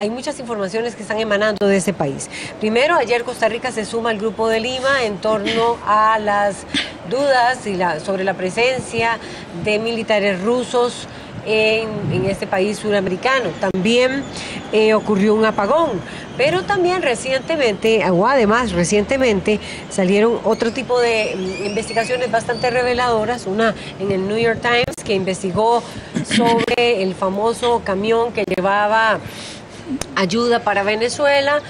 Hay muchas informaciones que están emanando de ese país. Primero, ayer Costa Rica se suma al Grupo de Lima en torno a las dudas sobre la presencia de militares rusos en este país suramericano. También ocurrió un apagón, pero también recientemente salieron otro tipo de investigaciones bastante reveladoras. Una en el New York Times que investigó sobre el famoso camión que llevaba ayuda para Venezuela,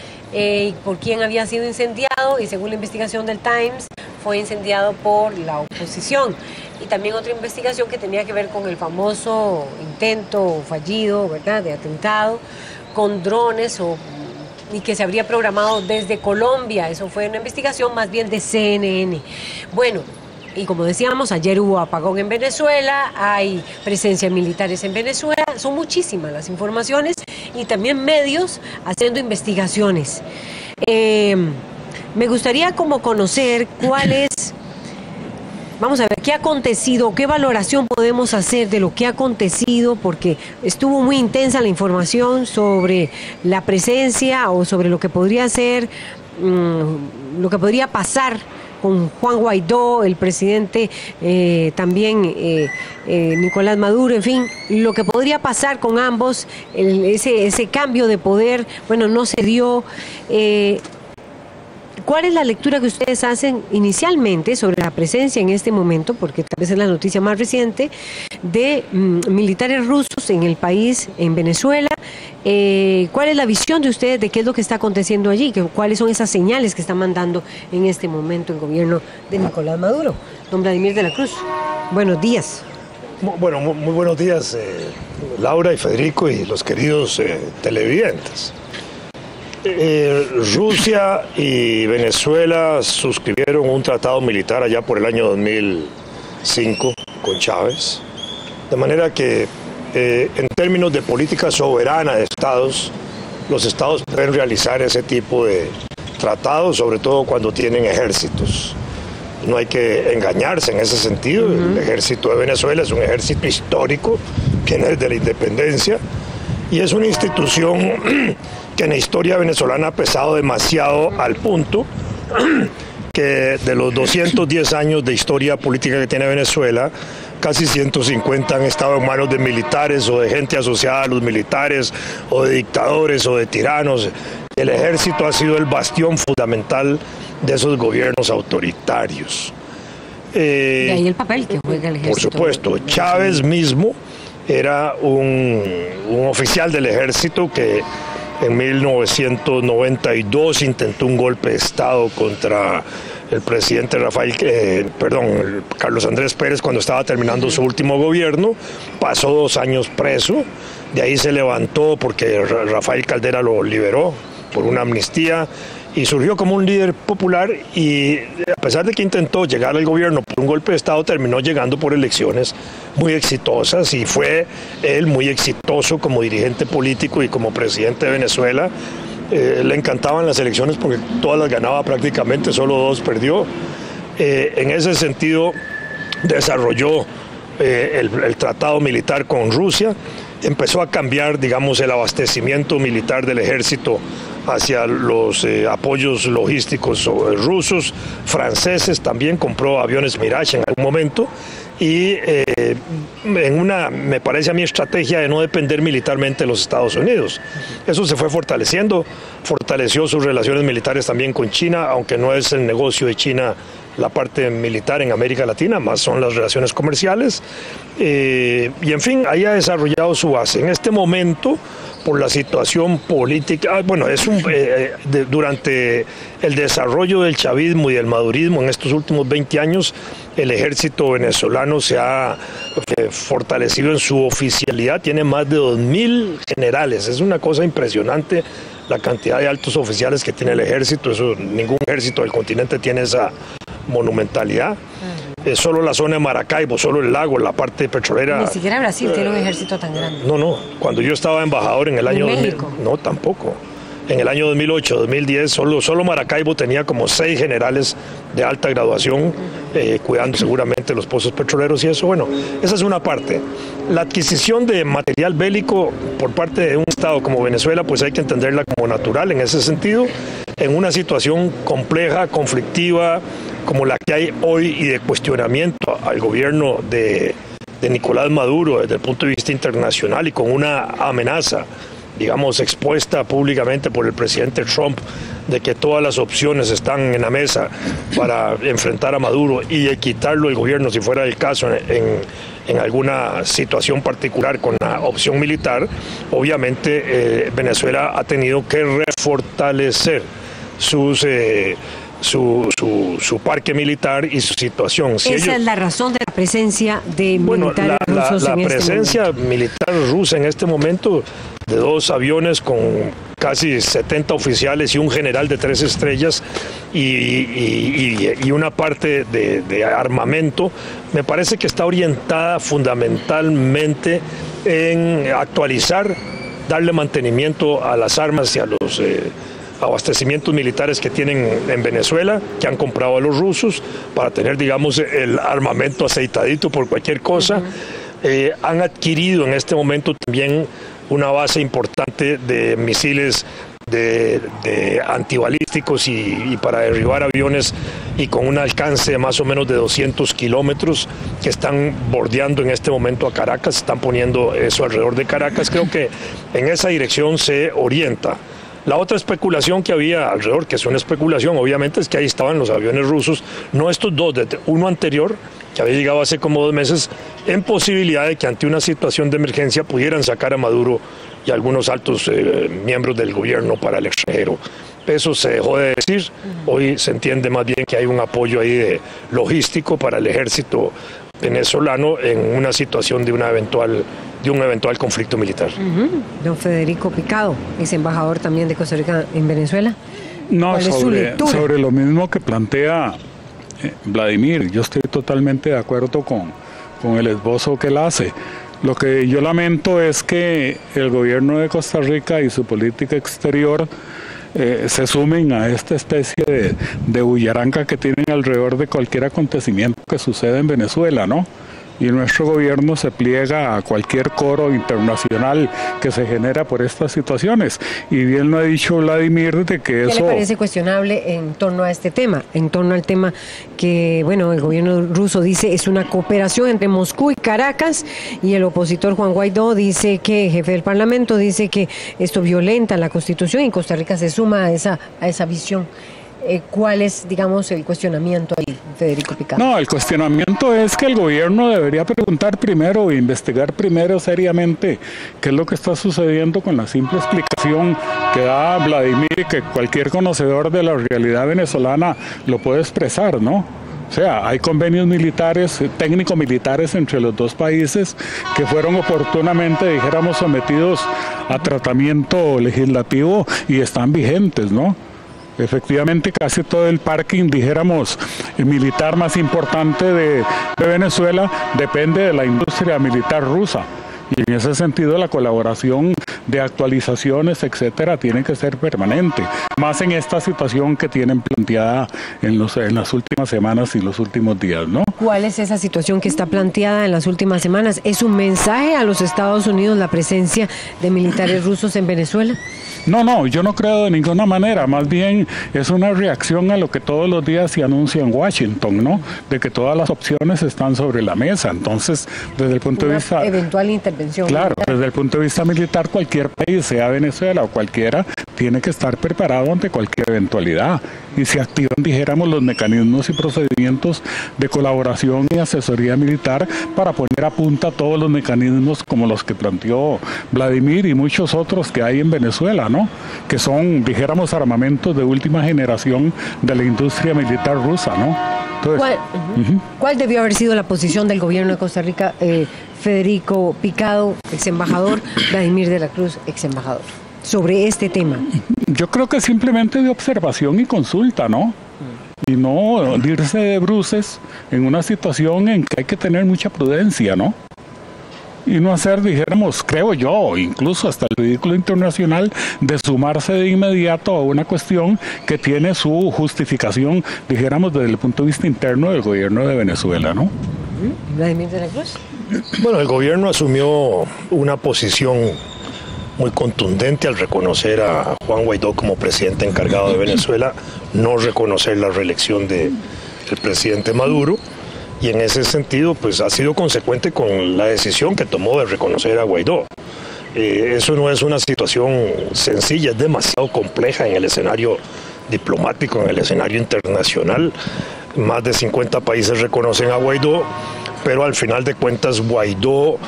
por quién había sido incendiado, y según la investigación del Times fue incendiado por la oposición. Y también otra investigación que tenía que ver con el famoso intento fallido, ¿verdad?, de atentado con drones y que se habría programado desde Colombia. Eso fue una investigación más bien de CNN. Bueno, y como decíamos, ayer hubo apagón en Venezuela, hay presencia de militares en Venezuela, son muchísimas las informaciones y también medios haciendo investigaciones. Me gustaría como conocer cuál es, vamos a ver, qué ha acontecido, qué valoración podemos hacer de lo que ha acontecido, porque estuvo muy intensa la información sobre la presencia o sobre lo que podría ser, lo que podría pasar con Juan Guaidó, el presidente también Nicolás Maduro, en fin, lo que podría pasar con ambos, ese cambio de poder, bueno, no se dio. ¿Cuál es la lectura que ustedes hacen inicialmente sobre la presencia en este momento, porque tal vez es la noticia más reciente, de militares rusos en el país, en Venezuela? ¿Cuál es la visión de ustedes de qué es lo que está aconteciendo allí? ¿Cuáles son esas señales que está mandando en este momento el gobierno de Nicolás Maduro? Don Vladimir de la Cruz, buenos días. Bueno, muy buenos días, Laura y Federico y los queridos televidentes. Rusia y Venezuela suscribieron un tratado militar allá por el año 2005 con Chávez, de manera que en términos de política soberana de estados, los estados pueden realizar ese tipo de tratados, sobre todo cuando tienen ejércitos. No hay que engañarse en ese sentido. El ejército de Venezuela es un ejército histórico, viene desde la independencia, y es una institución que en la historia venezolana ha pesado demasiado, al punto que de los 210 años de historia política que tiene Venezuela, casi 150 han estado en manos de militares o de gente asociada a los militares, o de dictadores o de tiranos. El ejército ha sido el bastión fundamental de esos gobiernos autoritarios. De ahí el papel que juega el ejército. Por supuesto, Chávez mismo era un oficial del ejército que en 1992 intentó un golpe de Estado contra el presidente Carlos Andrés Pérez cuando estaba terminando su último gobierno. Pasó 2 años preso, de ahí se levantó porque Rafael Caldera lo liberó por una amnistía y surgió como un líder popular, y a pesar de que intentó llegar al gobierno por un golpe de Estado, terminó llegando por elecciones muy exitosas, y fue él muy exitoso como dirigente político y como presidente de Venezuela. Le encantaban las elecciones porque todas las ganaba prácticamente, solo 2 perdió. En ese sentido desarrolló el tratado militar con Rusia, empezó a cambiar, digamos, el abastecimiento militar del ejército hacia los apoyos logísticos rusos, franceses, también compró aviones Mirage en algún momento, y en una, me parece a mí, estrategia de no depender militarmente de los Estados Unidos. Eso se fue fortaleciendo, fortaleció sus relaciones militares también con China, aunque no es el negocio de China la parte militar en América Latina, más son las relaciones comerciales, y en fin, ahí ha desarrollado su base. En este momento, por la situación política, durante el desarrollo del chavismo y del madurismo en estos últimos 20 años, el ejército venezolano se ha fortalecido en su oficialidad, tiene más de 2.000 generales, es una cosa impresionante la cantidad de altos oficiales que tiene el ejército. Eso, ningún ejército del continente tiene esa monumentalidad. Solo la zona de Maracaibo, solo el lago, la parte petrolera. Ni siquiera Brasil tiene un ejército tan grande. No, cuando yo estaba embajador en el año 2000, México. no, tampoco. en el año 2008-2010, solo Maracaibo tenía como 6 generales de alta graduación, cuidando seguramente los pozos petroleros y eso. Bueno, esa es una parte. La adquisición de material bélico por parte de un Estado como Venezuela, pues hay que entenderla como natural en ese sentido, en una situación compleja, conflictiva, como la que hay hoy y de cuestionamiento al gobierno de Nicolás Maduro desde el punto de vista internacional y con una amenaza, digamos, expuesta públicamente por el presidente Trump de que todas las opciones están en la mesa para enfrentar a Maduro y de quitarlo del gobierno si fuera el caso en alguna situación particular con la opción militar. Obviamente Venezuela ha tenido que refortalecer su parque militar y su situación. Si esa es la razón de la presencia de militares rusos en este momento. La presencia militar rusa en este momento, de 2 aviones con casi 70 oficiales y un general de 3 estrellas y una parte de armamento, me parece que está orientada fundamentalmente en actualizar, darle mantenimiento a las armas y a los abastecimientos militares que tienen en Venezuela, que han comprado a los rusos para tener, digamos, el armamento aceitadito por cualquier cosa. Han adquirido en este momento también una base importante de misiles de antibalísticos y para derribar aviones, y con un alcance de más o menos de 200 kilómetros, que están bordeando en este momento a Caracas, están poniendo eso alrededor de Caracas. Creo que en esa dirección se orienta. La otra especulación que había alrededor, que es una especulación, obviamente, es que ahí estaban los aviones rusos, no estos dos, uno anterior, que había llegado hace como 2 meses, en posibilidad de que ante una situación de emergencia pudieran sacar a Maduro y algunos altos miembros del gobierno para el extranjero. Eso se dejó de decir. Hoy se entiende más bien que hay un apoyo ahí de logístico para el ejército venezolano en una situación de un eventual conflicto militar. Don Federico Picado, es embajador también de Costa Rica en Venezuela. No, sobre lo mismo que plantea Vladimir, yo estoy totalmente de acuerdo con el esbozo que él hace. Lo que yo lamento es que el gobierno de Costa Rica y su política exterior se sumen a esta especie de bullaranga que tienen alrededor de cualquier acontecimiento que suceda en Venezuela, ¿no? Y nuestro gobierno se pliega a cualquier coro internacional que se genera por estas situaciones. Y bien lo ha dicho Vladimir de que eso... ¿Qué le parece cuestionable en torno a este tema? En torno al tema que, bueno, el gobierno ruso dice es una cooperación entre Moscú y Caracas, y el opositor Juan Guaidó dice que, jefe del Parlamento, dice que esto violenta la Constitución, y Costa Rica se suma a esa visión. ¿Cuál es, digamos, el cuestionamiento ahí, Federico Picado? No, el cuestionamiento es que el gobierno debería preguntar primero e investigar primero seriamente qué es lo que está sucediendo, con la simple explicación que da Vladimir y que cualquier conocedor de la realidad venezolana lo puede expresar, ¿no? O sea, hay convenios militares, técnico-militares entre los dos países que fueron oportunamente, dijéramos, sometidos a tratamiento legislativo y están vigentes, ¿no? Efectivamente, casi todo el parking, dijéramos, militar más importante de Venezuela depende de la industria militar rusa. Y en ese sentido la colaboración de actualizaciones, etcétera, tiene que ser permanente. Más en esta situación que tienen planteada en las últimas semanas y los últimos días, ¿no? ¿Cuál es esa situación que está planteada en las últimas semanas? ¿Es un mensaje a los Estados Unidos la presencia de militares rusos en Venezuela? No, yo no creo de ninguna manera, más bien es una reacción a lo que todos los días se anuncia en Washington, ¿no? De que todas las opciones están sobre la mesa. Entonces, desde el punto de vista... eventual intervención. Claro, desde el punto de vista militar, cualquier país, sea Venezuela o cualquiera, tiene que estar preparado ante cualquier eventualidad. Y se activan, dijéramos, los mecanismos y procedimientos de colaboración y asesoría militar para poner a punta todos los mecanismos como los que planteó Vladimir y muchos otros que hay en Venezuela, ¿no? Que son, dijéramos, armamentos de última generación de la industria militar rusa, ¿no? Entonces, ¿Cuál debió haber sido la posición del gobierno de Costa Rica? Federico Picado, ex embajador, Vladimir de la Cruz, ex embajador, sobre este tema. Yo creo que simplemente de observación y consulta, ¿no? Y no irse de bruces en una situación en que hay que tener mucha prudencia, ¿no? y no hacer, dijéramos, creo yo, incluso hasta el ridículo internacional de sumarse de inmediato a una cuestión que tiene su justificación, dijéramos, desde el punto de vista interno del gobierno de Venezuela, ¿no? Vladimir de la Cruz. Bueno, el gobierno asumió una posición muy contundente al reconocer a Juan Guaidó como presidente encargado de Venezuela, no reconocer la reelección del presidente Maduro, y en ese sentido pues ha sido consecuente con la decisión que tomó de reconocer a Guaidó. Eso no es una situación sencilla, es demasiado compleja en el escenario diplomático, en el escenario internacional. Más de 50 países reconocen a Guaidó, pero al final de cuentas Guaidó,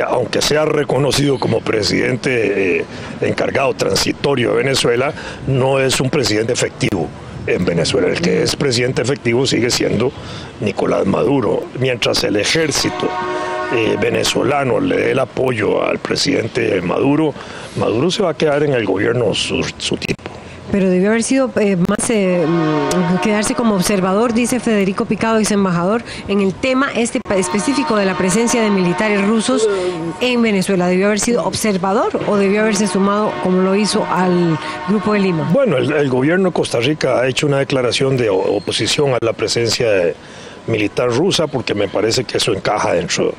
aunque sea reconocido como presidente encargado transitorio de Venezuela, no es un presidente efectivo en Venezuela. El que es presidente efectivo sigue siendo Nicolás Maduro. Mientras el ejército venezolano le dé el apoyo al presidente Maduro, Maduro se va a quedar en el gobierno su tiempo. Pero debió haber sido quedarse como observador, dice Federico Picado, ex embajador, en el tema específico de la presencia de militares rusos en Venezuela. ¿Debió haber sido observador o debió haberse sumado, como lo hizo, al Grupo de Lima? Bueno, el gobierno de Costa Rica ha hecho una declaración de oposición a la presencia militar rusa, porque me parece que eso encaja dentro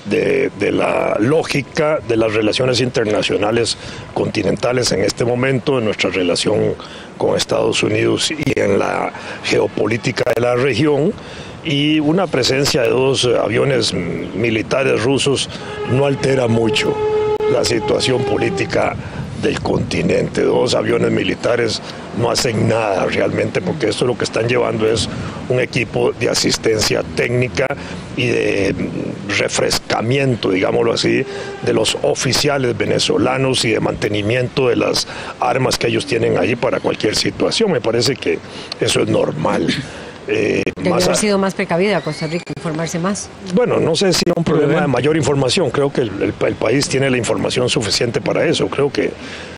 de la lógica de las relaciones internacionales continentales en este momento, en nuestra relación con Estados Unidos y en la geopolítica de la región. Y una presencia de 2 aviones militares rusos no altera mucho la situación política del continente. 2 aviones militares no hacen nada realmente, porque esto lo que están llevando es un equipo de asistencia técnica y de refrescamiento, digámoslo así, de los oficiales venezolanos y de mantenimiento de las armas que ellos tienen ahí para cualquier situación. Me parece que eso es normal. Debería haber sido más precavida Costa Rica, informarse más. Bueno, no sé si es un problema de mayor información. Creo que el país tiene la información suficiente para eso. Creo que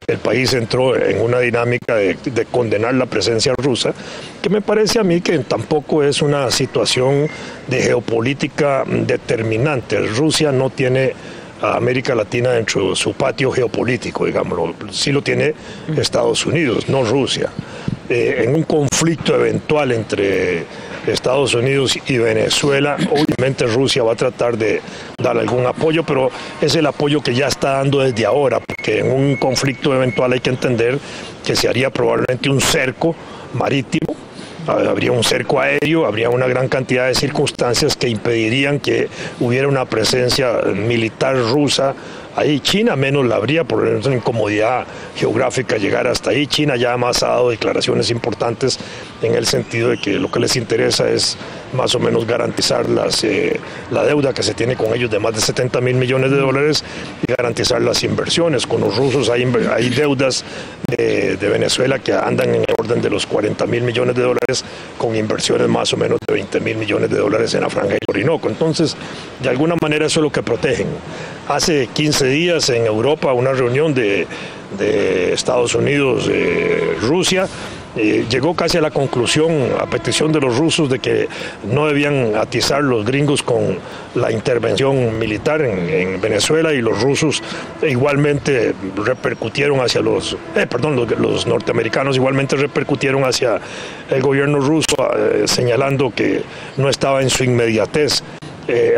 el país entró en una dinámica de condenar la presencia rusa, que me parece a mí que tampoco es una situación de geopolítica determinante. Rusia no tiene a América Latina dentro de su patio geopolítico, digámoslo. Sí lo tiene Estados Unidos, no Rusia. En un conflicto eventual entre Estados Unidos y Venezuela, obviamente Rusia va a tratar de dar algún apoyo, pero es el apoyo que ya está dando desde ahora, porque en un conflicto eventual hay que entender que se haría probablemente un cerco marítimo, habría un cerco aéreo, habría una gran cantidad de circunstancias que impedirían que hubiera una presencia militar rusa ahí. China menos la habría por una incomodidad geográfica llegar hasta ahí. China ya más ha dado declaraciones importantes en el sentido de que lo que les interesa es más o menos garantizar la deuda que se tiene con ellos de más de 70.000 millones de dólares y garantizar las inversiones. Con los rusos hay deudas de Venezuela que andan en el orden de los 40.000 millones de dólares, con inversiones más o menos de 20.000 millones de dólares en la Franja del Orinoco. Entonces, de alguna manera eso es lo que protegen. Hace 15 días en Europa una reunión de Estados Unidos, Rusia, llegó casi a la conclusión, a petición de los rusos, de que no debían atizar los gringos con la intervención militar en Venezuela, y los rusos igualmente repercutieron hacia los norteamericanos igualmente repercutieron hacia el gobierno ruso, señalando que no estaba en su inmediatez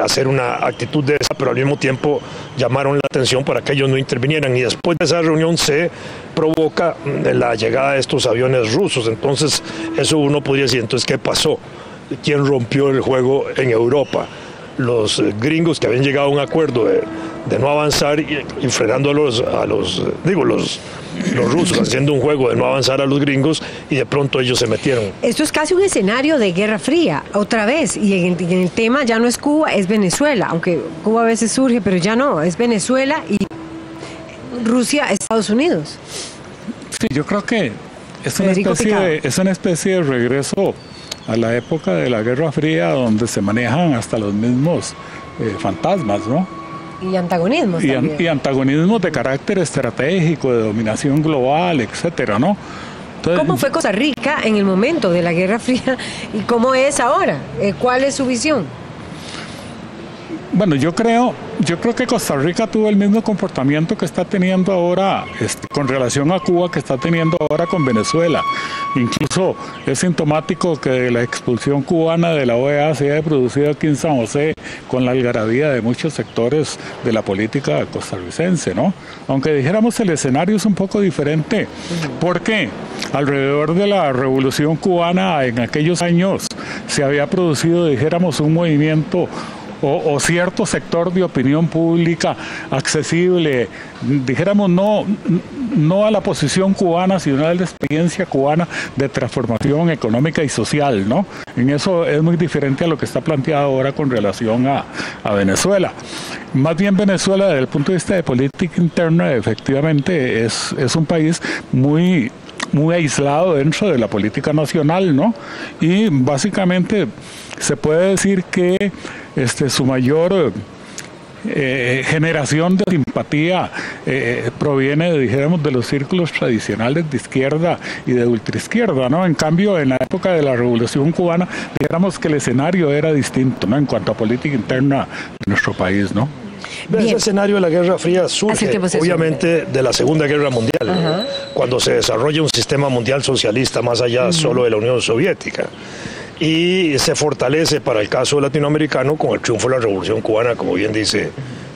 hacer una actitud de esa, pero al mismo tiempo llamaron la atención para que ellos no intervinieran, y después de esa reunión se provoca la llegada de estos aviones rusos. Entonces eso uno podría decir, entonces ¿qué pasó? ¿Quién rompió el juego en Europa? Los gringos, que habían llegado a un acuerdo de no avanzar y frenando a los rusos, haciendo un juego de no avanzar a los gringos, y de pronto ellos se metieron. Esto es casi un escenario de Guerra Fría, otra vez, y en el tema ya no es Cuba, es Venezuela, aunque Cuba a veces surge, pero ya no, es Venezuela y Rusia, Estados Unidos. Sí, yo creo que es una especie de regreso a la época de la Guerra Fría, donde se manejan hasta los mismos fantasmas, ¿no? Y antagonismos también. Y antagonismos de carácter estratégico, de dominación global, etcétera, ¿no? Entonces, ¿cómo fue Costa Rica en el momento de la Guerra Fría y cómo es ahora? ¿Cuál es su visión? Bueno, yo creo que Costa Rica tuvo el mismo comportamiento que está teniendo ahora con relación a Cuba, que está teniendo ahora con Venezuela. Incluso es sintomático que la expulsión cubana de la OEA se haya producido aquí en San José con la algarabía de muchos sectores de la política costarricense, ¿no? Aunque dijéramos el escenario es un poco diferente, porque alrededor de la Revolución Cubana en aquellos años se había producido, dijéramos, un movimiento o cierto sector de opinión pública accesible, dijéramos, no a la posición cubana, sino a la experiencia cubana de transformación económica y social, ¿no? En eso es muy diferente a lo que está planteado ahora con relación a Venezuela. Más bien Venezuela, desde el punto de vista de política interna, efectivamente es un país muy aislado dentro de la política nacional, ¿no? Y básicamente se puede decir que su mayor generación de simpatía proviene, dijéramos, de los círculos tradicionales de izquierda y de ultraizquierda, ¿no? En cambio, en la época de la Revolución Cubana, dijéramos que el escenario era distinto, ¿no? En cuanto a política interna de nuestro país, ¿no? Ese escenario de la Guerra Fría surge, obviamente, de la Segunda Guerra Mundial, cuando se desarrolla un sistema mundial socialista más allá solo de la Unión Soviética. Y se fortalece para el caso latinoamericano con el triunfo de la Revolución Cubana, como bien dice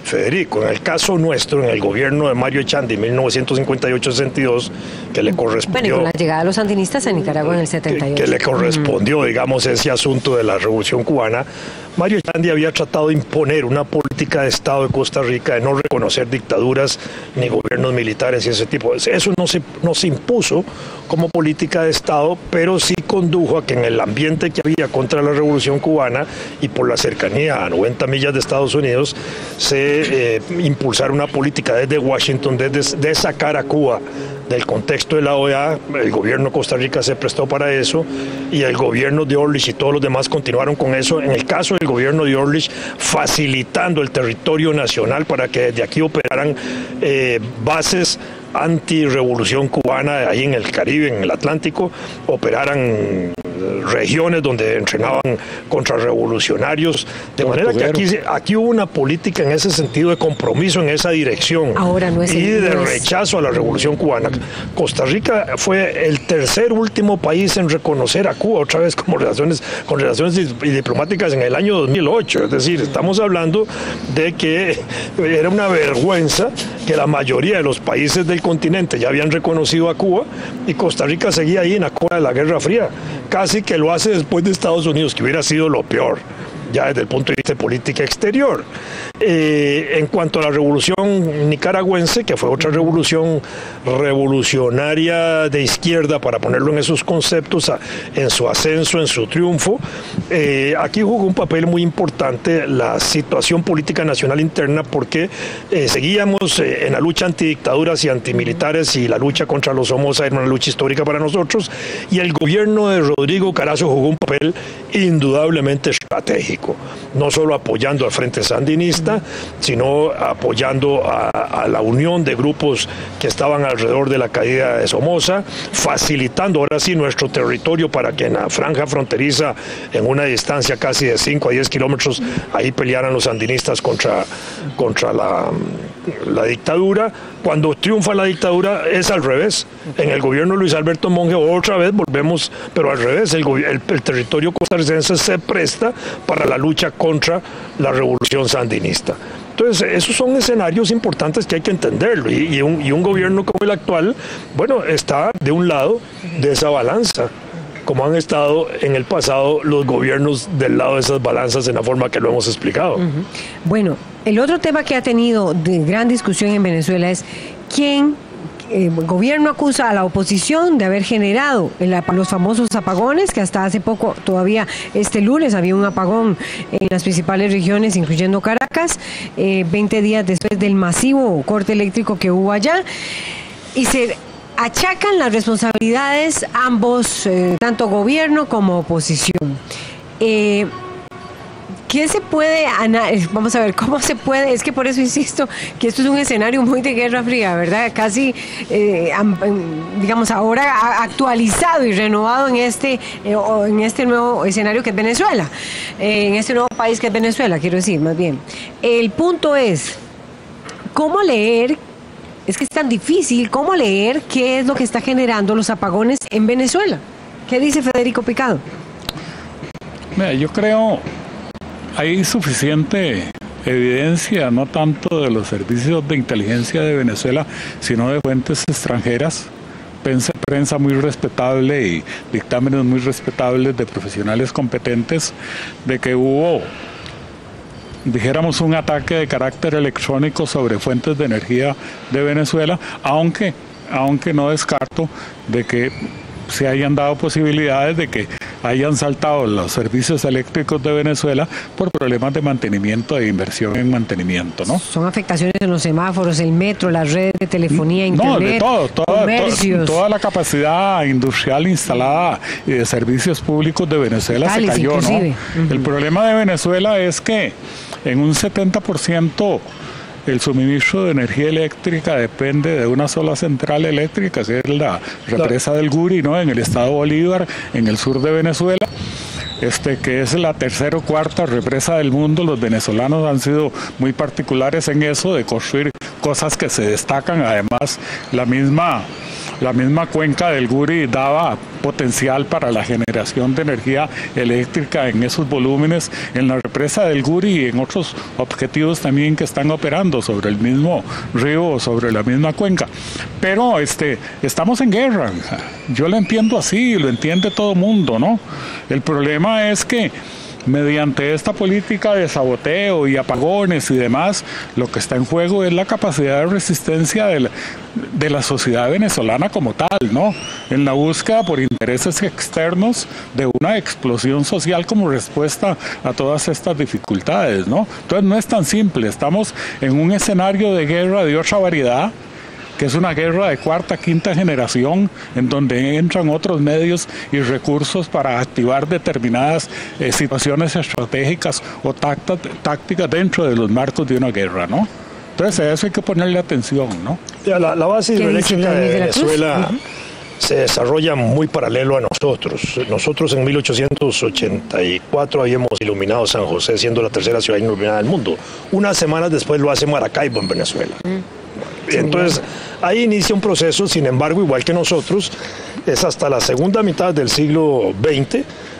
Federico. En el caso nuestro, en el gobierno de Mario Echandi, 1958-62, que le correspondió... Bueno, y con la llegada de los sandinistas a Nicaragua en el 78. Que le correspondió, digamos, ese asunto de la Revolución Cubana. Mario Echandi había tratado de imponer una política de Estado de Costa Rica de no reconocer dictaduras ni gobiernos militares y ese tipo. Eso no se impuso como política de Estado, pero sí condujo a que en el ambiente que había contra la Revolución Cubana y por la cercanía a 90 millas de Estados Unidos, se impulsara una política desde Washington de sacar a Cuba del contexto de la OEA. El gobierno de Costa Rica se prestó para eso y el gobierno de Orlich y todos los demás continuaron con eso. En el caso del gobierno de Orlich, facilitando el territorio nacional para que desde aquí operaran bases anti-revolución cubana ahí en el Caribe, en el Atlántico, operaran regiones donde entrenaban contrarrevolucionarios, de manera que aquí hubo una política en ese sentido de compromiso en esa dirección. Ahora no es y de rechazo a la revolución cubana. Costa Rica fue el tercer último país en reconocer a Cuba otra vez con relaciones diplomáticas en el año 2008, es decir, estamos hablando de que era una vergüenza que la mayoría de los países del continente ya habían reconocido a Cuba y Costa Rica seguía ahí en la cola de la Guerra Fría. Casi que lo hace después de Estados Unidos, que hubiera sido lo peor, ya desde el punto de vista de política exterior. En cuanto a la revolución nicaragüense, que fue otra revolución revolucionaria de izquierda, para ponerlo en esos conceptos, en su ascenso, en su triunfo, aquí jugó un papel muy importante la situación política nacional interna, porque seguíamos en la lucha antidictaduras y antimilitares, y la lucha contra los Somoza era una lucha histórica para nosotros, y el gobierno de Rodrigo Carazo jugó un papel indudablemente estratégico, no solo apoyando al Frente Sandinista, sino apoyando a la unión de grupos que estaban alrededor de la caída de Somoza, facilitando ahora sí nuestro territorio para que en la franja fronteriza, en una distancia casi de 5 a 10 kilómetros, ahí pelearan los sandinistas contra la dictadura. Cuando triunfa la dictadura es al revés. En el gobierno de Luis Alberto Monge otra vez volvemos, pero al revés, el territorio costarricense se presta para la lucha contra la revolución sandinista. Entonces, esos son escenarios importantes que hay que entenderlo, y un gobierno como el actual, bueno, está de un lado de esa balanza, como han estado en el pasado los gobiernos del lado de esas balanzas en la forma que lo hemos explicado. Bueno, el otro tema que ha tenido de gran discusión en Venezuela es quién... El gobierno acusa a la oposición de haber generado los famosos apagones, que hasta hace poco, todavía este lunes, había un apagón en las principales regiones, incluyendo Caracas, 20 días después del masivo corte eléctrico que hubo allá, y se achacan las responsabilidades ambos, tanto gobierno como oposición. ¿Qué ¿qué se puede, vamos a ver, cómo se puede, es que por eso insisto que esto es un escenario muy de Guerra Fría, ¿verdad? Casi, digamos, ahora actualizado y renovado en este nuevo escenario que es Venezuela, en este nuevo país que es Venezuela, quiero decir, más bien. El punto es, ¿cómo leer? Es que es tan difícil, ¿cómo leer qué es lo que está generando los apagones en Venezuela? ¿Qué dice Federico Picado? Mira, yo creo hay suficiente evidencia, no tanto de los servicios de inteligencia de Venezuela, sino de fuentes extranjeras, prensa muy respetable y dictámenes muy respetables de profesionales competentes, de que hubo, dijéramos, un ataque de carácter electrónico sobre fuentes de energía de Venezuela, aunque no descarto de que se hayan dado posibilidades de que hayan saltado los servicios eléctricos de Venezuela por problemas de mantenimiento e inversión en mantenimiento, ¿no? Son afectaciones en los semáforos, el metro, las redes de telefonía, internet, comercios. Toda la capacidad industrial instalada y de servicios públicos de Venezuela se cayó, inclusive, ¿no? El problema de Venezuela es que en un 70% el suministro de energía eléctrica depende de una sola central eléctrica, que es la represa del Guri, ¿no? En el estado Bolívar, en el sur de Venezuela, que es la tercera o cuarta represa del mundo. Los venezolanos han sido muy particulares en eso, de construir cosas que se destacan. Además, la misma cuenca del Guri daba potencial para la generación de energía eléctrica en esos volúmenes, en la represa del Guri y en otros objetivos también que están operando sobre el mismo río o sobre la misma cuenca. Pero estamos en guerra. Yo lo entiendo así, lo entiende todo el mundo, ¿no? El problema es que mediante esta política de saboteo y apagones y demás, lo que está en juego es la capacidad de resistencia de la sociedad venezolana como tal, ¿no? En la búsqueda por intereses externos de una explosión social como respuesta a todas estas dificultades, ¿no? Entonces no es tan simple, estamos en un escenario de guerra de otra variedad, que es una guerra de cuarta, quinta generación, en donde entran otros medios y recursos para activar determinadas situaciones estratégicas o tácticas dentro de los marcos de una guerra, ¿no? Entonces a eso hay que ponerle atención, ¿no? La base hidroeléctrica de Venezuela se desarrolla muy paralelo a nosotros. Nosotros en 1884 habíamos iluminado San José, siendo la tercera ciudad iluminada del mundo. Unas semanas después lo hace Maracaibo en Venezuela. Entonces, ahí inicia un proceso. Sin embargo, igual que nosotros, es hasta la segunda mitad del siglo XX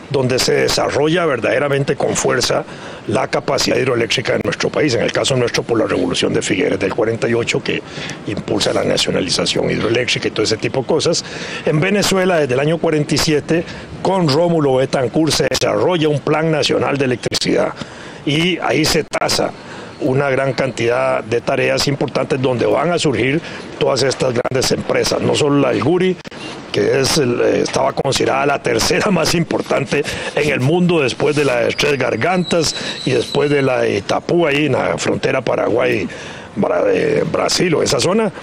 donde se desarrolla verdaderamente con fuerza la capacidad hidroeléctrica de nuestro país, en el caso nuestro por la Revolución de Figueres del 48, que impulsa la nacionalización hidroeléctrica y todo ese tipo de cosas. En Venezuela, desde el año 47, con Rómulo Betancourt se desarrolla un Plan Nacional de Electricidad y ahí se traza una gran cantidad de tareas importantes donde van a surgir todas estas grandes empresas, no solo la del Guri, que estaba considerada la tercera más importante en el mundo después de la de Tres Gargantas y después de la de Itapú, ahí en la frontera Paraguay-Brasil o esa zona,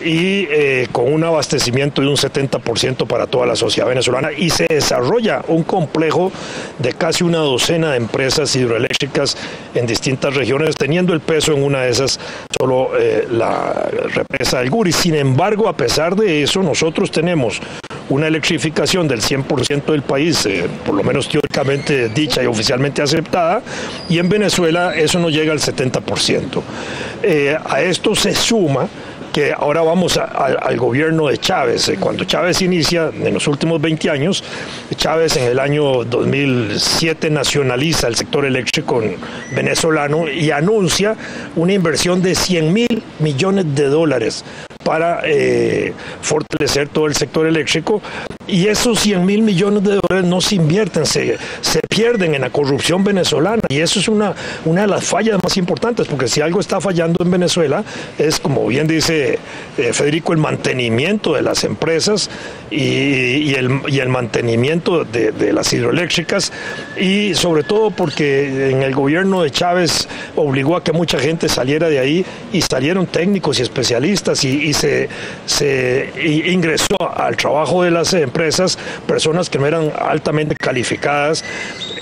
y con un abastecimiento de un 70% para toda la sociedad venezolana, y se desarrolla un complejo de casi una docena de empresas hidroeléctricas en distintas regiones, teniendo el peso en una de esas solo la represa del Guri. Sin embargo, a pesar de eso, nosotros tenemos una electrificación del 100% del país, por lo menos teóricamente dicha y oficialmente aceptada, y en Venezuela eso no llega al 70%. A esto se suma que ahora vamos al gobierno de Chávez. Cuando Chávez inicia, en los últimos 20 años, Chávez en el año 2007 nacionaliza el sector eléctrico venezolano y anuncia una inversión de $100.000 millones para fortalecer todo el sector eléctrico, y esos $100.000 millones no se invierten, se pierden en la corrupción venezolana, y eso es una de las fallas más importantes, porque si algo está fallando en Venezuela es, como bien dice Federico, el mantenimiento de las empresas y el mantenimiento de las hidroeléctricas, y sobre todo porque en el gobierno de Chávez obligó a que mucha gente saliera de ahí, y salieron técnicos y especialistas, y se ingresó al trabajo de las empresas empresas, personas que no eran altamente calificadas.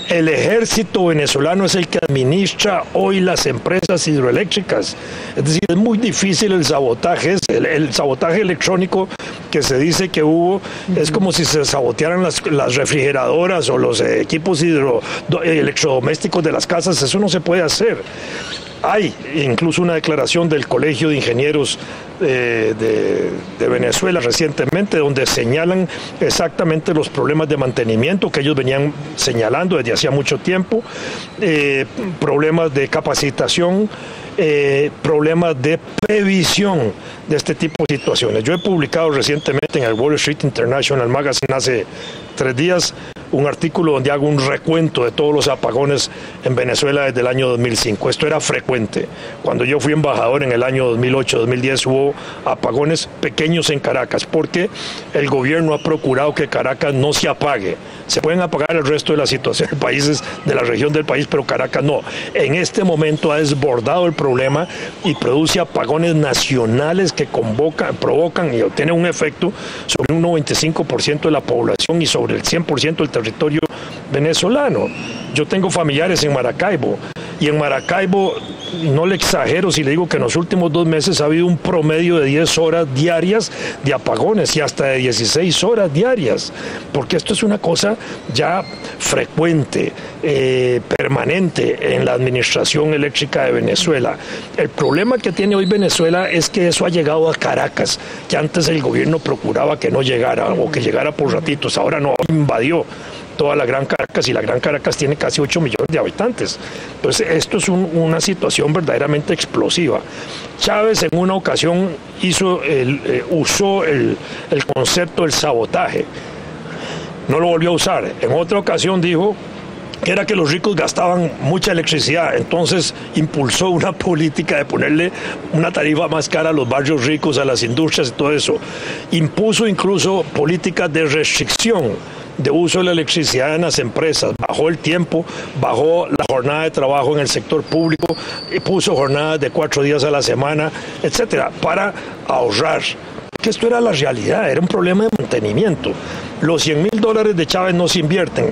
El ejército venezolano es el que administra hoy las empresas hidroeléctricas. Es decir, es muy difícil el sabotaje. El sabotaje electrónico que se dice que hubo es como si se sabotearan las refrigeradoras o los equipos electrodomésticos de las casas. Eso no se puede hacer. Hay incluso una declaración del Colegio de Ingenieros de Venezuela recientemente donde señalan exactamente los problemas de mantenimiento que ellos venían señalando desde hacía mucho tiempo, problemas de capacitación, problemas de previsión de este tipo de situaciones. Yo he publicado recientemente en el Wall Street International Magazine hace 3 días un artículo donde hago un recuento de todos los apagones en Venezuela desde el año 2005. Esto era frecuente. Cuando yo fui embajador en el año 2008-2010 hubo apagones pequeños en Caracas porque el gobierno ha procurado que Caracas no se apague. Se pueden apagar el resto de las situaciones de países de la región del país, pero Caracas no. En este momento ha desbordado el problema y produce apagones nacionales que provocan y obtienen un efecto sobre un 95% de la población y sobre el 100% del territorio venezolano. Yo tengo familiares en Maracaibo y en Maracaibo, no le exagero si le digo que en los últimos 2 meses ha habido un promedio de 10 horas diarias de apagones y hasta de 16 horas diarias, porque esto es una cosa ya frecuente, permanente en la administración eléctrica de Venezuela. El problema que tiene hoy Venezuela es que eso ha llegado a Caracas, que antes el gobierno procuraba que no llegara o que llegara por ratitos, ahora no, invadió toda la Gran Caracas y la Gran Caracas tiene casi 8 millones de habitantes. Entonces esto es una situación verdaderamente explosiva. Chávez en una ocasión usó el concepto del sabotaje, no lo volvió a usar. En otra ocasión dijo que era que los ricos gastaban mucha electricidad, entonces impulsó una política de ponerle una tarifa más cara a los barrios ricos, a las industrias y todo eso. Impuso incluso políticas de restricción de uso de la electricidad en las empresas, bajó el tiempo, bajó la jornada de trabajo en el sector público, y puso jornadas de 4 días a la semana, etcétera, para ahorrar. Que esto era la realidad, era un problema de mantenimiento. Los $100,000 de Chávez no se invierten.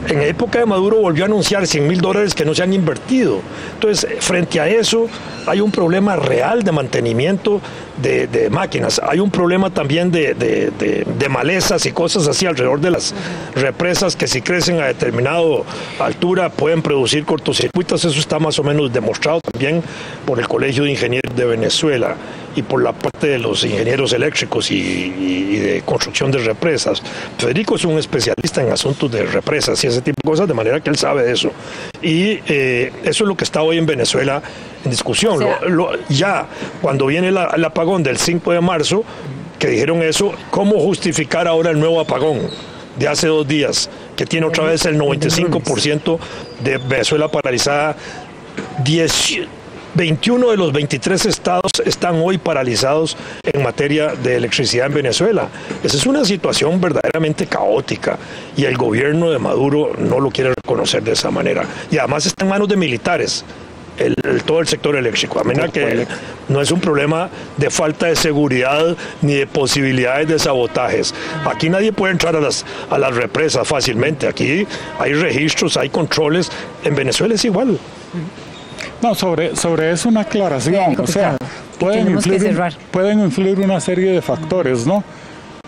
En época de Maduro volvió a anunciar $100,000 que no se han invertido. Entonces, frente a eso, hay un problema real de mantenimiento de máquinas. Hay un problema también de malezas y cosas así alrededor de las represas que si crecen a determinada altura pueden producir cortocircuitos. Eso está más o menos demostrado también por el Colegio de Ingenieros de Venezuela y por la parte de los ingenieros eléctricos y de construcción de represas. Federico es un especialista en asuntos de represas y ese tipo de cosas, de manera que él sabe de eso. Y eso es lo que está hoy en Venezuela en discusión. O sea, ya cuando viene el apagón del 5 de marzo, que dijeron eso, ¿cómo justificar ahora el nuevo apagón de hace 2 días, que tiene otra vez el 95% de Venezuela paralizada? 21 de los 23 estados están hoy paralizados en materia de electricidad en Venezuela. Esa es una situación verdaderamente caótica y el gobierno de Maduro no lo quiere reconocer de esa manera. Y además está en manos de militares. Todo el sector eléctrico, a manera que no es un problema de falta de seguridad ni de posibilidades de sabotajes. Aquí nadie puede entrar a las represas fácilmente, aquí hay registros, hay controles, en Venezuela es igual. No, sobre eso una aclaración, o sea, pueden influir una serie de factores, ¿no?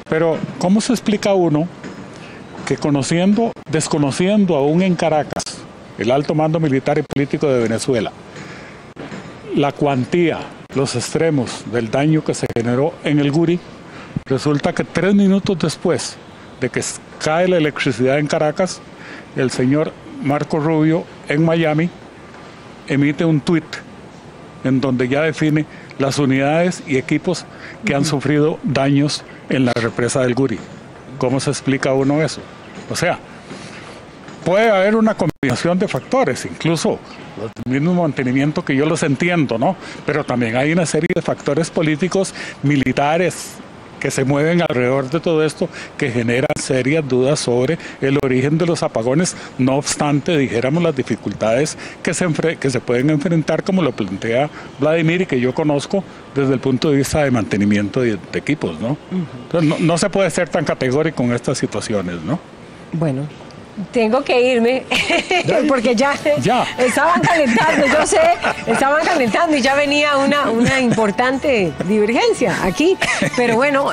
Pero ¿cómo se explica uno que desconociendo aún en Caracas, el alto mando militar y político de Venezuela, la cuantía, los extremos del daño que se generó en el Guri, resulta que 3 minutos después de que cae la electricidad en Caracas, el señor Marco Rubio en Miami emite un tuit en donde ya define las unidades y equipos que han sufrido daños en la represa del Guri. ¿Cómo se explica uno eso? O sea, puede haber una combinación de factores, incluso los mismos mantenimiento que yo los entiendo, ¿no? Pero también hay una serie de factores políticos, militares, que se mueven alrededor de todo esto, que generan serias dudas sobre el origen de los apagones, no obstante, dijéramos, las dificultades que se pueden enfrentar, como lo plantea Vladimir, y que yo conozco desde el punto de vista de mantenimiento de equipos, ¿no? Entonces, no se puede ser tan categórico en estas situaciones, ¿no? Bueno, tengo que irme porque ya estaban calentando, yo sé, estaban calentando y ya venía una importante divergencia aquí, pero bueno,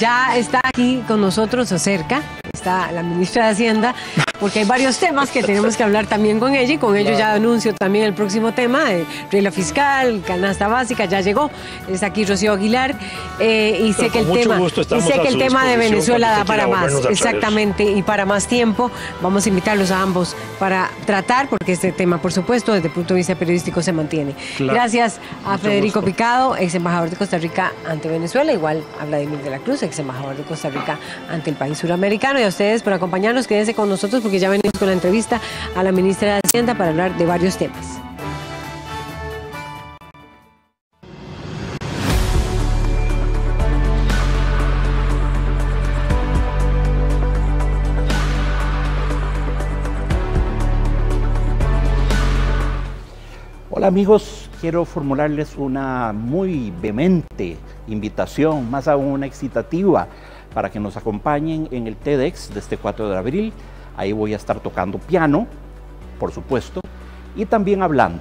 ya está aquí con nosotros cerca, está la ministra de Hacienda, porque hay varios temas que tenemos que hablar también con ella, y con ello ya anuncio también el próximo tema, regla fiscal, canasta básica, ya llegó, está aquí Rocío Aguilar, y sé que el tema de Venezuela da para más, exactamente, y para más tiempo. Vamos a invitarlos a ambos para tratar, porque este tema, por supuesto, desde el punto de vista periodístico se mantiene. Claro. Gracias a Federico Picado, ex embajador de Costa Rica ante Venezuela, igual a Vladimir de la Cruz, ex embajador de Costa Rica ante el país suramericano, y a ustedes por acompañarnos. Quédense con nosotros porque ya venimos con la entrevista a la ministra de Hacienda para hablar de varios temas. Hola amigos, quiero formularles una muy vehemente invitación, más aún una excitativa, para que nos acompañen en el TEDx de este 4 de abril. Ahí voy a estar tocando piano, por supuesto, y también hablando.